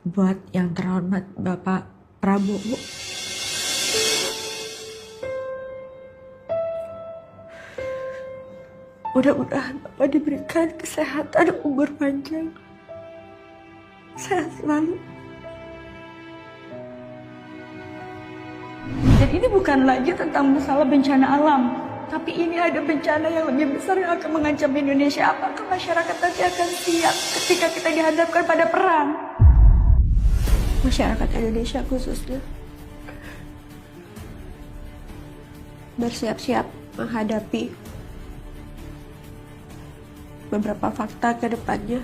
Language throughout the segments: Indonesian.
Buat yang terhormat Bapak Prabowo. Mudah-mudahan Bapak diberikan kesehatan, umur panjang, sehat selalu. Dan ini bukan lagi tentang masalah bencana alam, tapi ini ada bencana yang lebih besar yang akan mengancam Indonesia. Apakah masyarakat nanti akan siap ketika kita dihadapkan pada perang? Masyarakat Indonesia khususnya bersiap-siap menghadapi beberapa fakta ke depannya.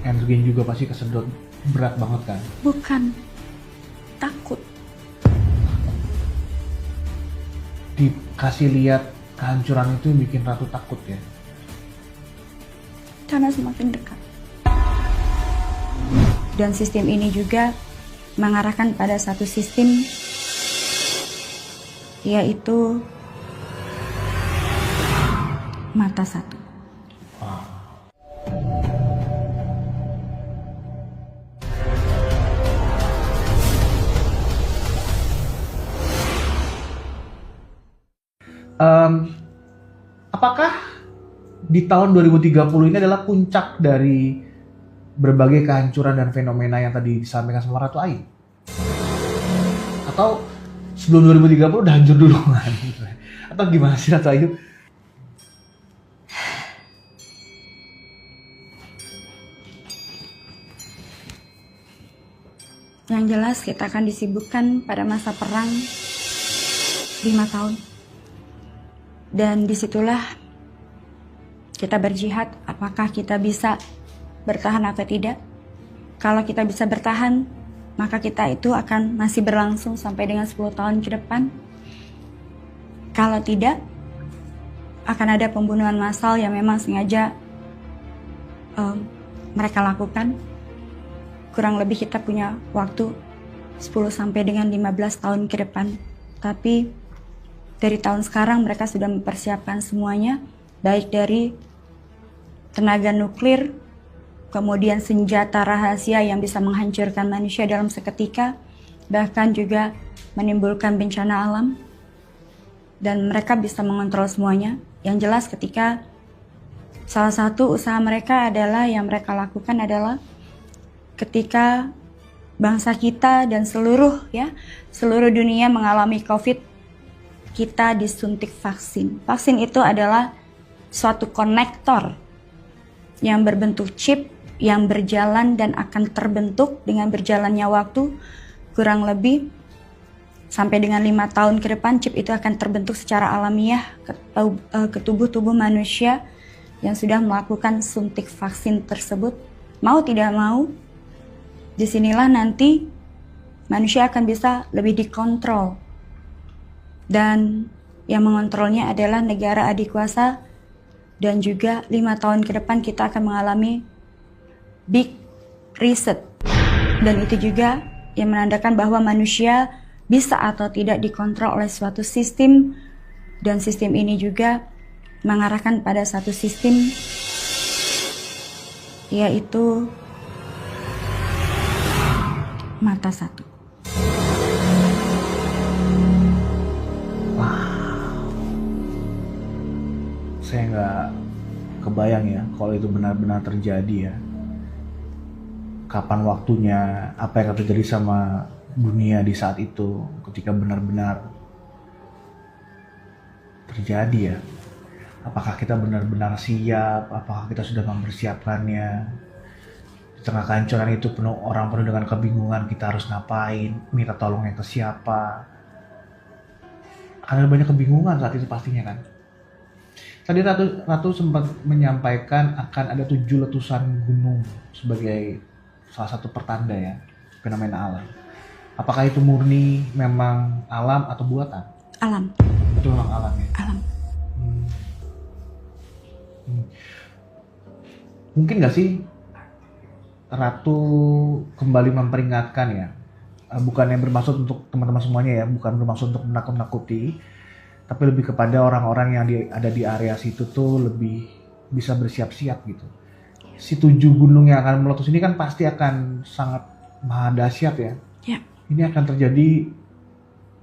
Energi juga pasti kesedot berat banget kan? Bukan takut. Dikasih lihat kehancuran itu yang bikin Ratu takut ya? Karena semakin dekat. Dan sistem ini juga mengarahkan pada satu sistem, yaitu mata satu. Apakah di tahun 2030 ini adalah puncak dari berbagai kehancuran dan fenomena yang tadi disampaikan sama Ratu Ayu? Atau sebelum 2030 udah hancur duluan? Atau gimana sih Ratu Ayu? Yang jelas kita akan disibukkan pada masa perang 5 tahun. Dan disitulah kita berjihad, apakah kita bisa bertahan atau tidak. Kalau kita bisa bertahan, maka kita itu akan masih berlangsung sampai dengan 10 tahun ke depan. Kalau tidak, akan ada pembunuhan massal yang memang sengaja mereka lakukan. Kurang lebih kita punya waktu 10 sampai dengan 15 tahun ke depan. Tapi dari tahun sekarang mereka sudah mempersiapkan semuanya, baik dari tenaga nuklir, kemudian senjata rahasia yang bisa menghancurkan manusia dalam seketika, bahkan juga menimbulkan bencana alam. Dan mereka bisa mengontrol semuanya. Yang jelas ketika salah satu usaha mereka adalah, yang mereka lakukan adalah ketika bangsa kita dan seluruh dunia mengalami COVID, kita disuntik vaksin. Vaksin itu adalah suatu konektor yang berbentuk chip yang berjalan dan akan terbentuk dengan berjalannya waktu, kurang lebih sampai dengan 5 tahun ke depan. Chip itu akan terbentuk secara alamiah ke tubuh manusia yang sudah melakukan suntik vaksin tersebut. Mau tidak mau, disinilah nanti manusia akan bisa lebih dikontrol. Dan yang mengontrolnya adalah negara adikuasa. Dan juga 5 tahun ke depan kita akan mengalami big reset. Dan itu juga yang menandakan bahwa manusia bisa atau tidak dikontrol oleh suatu sistem. Dan sistem ini juga mengarahkan pada satu sistem, yaitu mata satu. Saya nggak kebayang ya kalau itu benar-benar terjadi ya. Kapan waktunya, apa yang akan terjadi sama dunia di saat itu ketika benar-benar terjadi ya. Apakah kita benar-benar siap, apakah kita sudah mempersiapkannya. Di tengah kehancuran itu orang penuh dengan kebingungan, kita harus ngapain, minta tolongnya ke siapa. Akan ada banyak kebingungan saat itu pastinya kan. Tadi Ratu sempat menyampaikan akan ada 7 letusan gunung sebagai salah satu pertanda ya, fenomena alam. Apakah itu murni memang alam atau buatan? Alam. Itu memang alam ya? Alam. Mungkin nggak sih Ratu kembali memperingatkan ya, bukan yang bermaksud untuk teman-teman semuanya ya, bukan bermaksud untuk menakut-nakuti, tapi lebih kepada orang-orang yang ada di area situ tuh lebih bisa bersiap-siap gitu. Si 7 gunung yang akan meletus ini kan pasti akan sangat maha dahsyat ya. Ya. Ini akan terjadi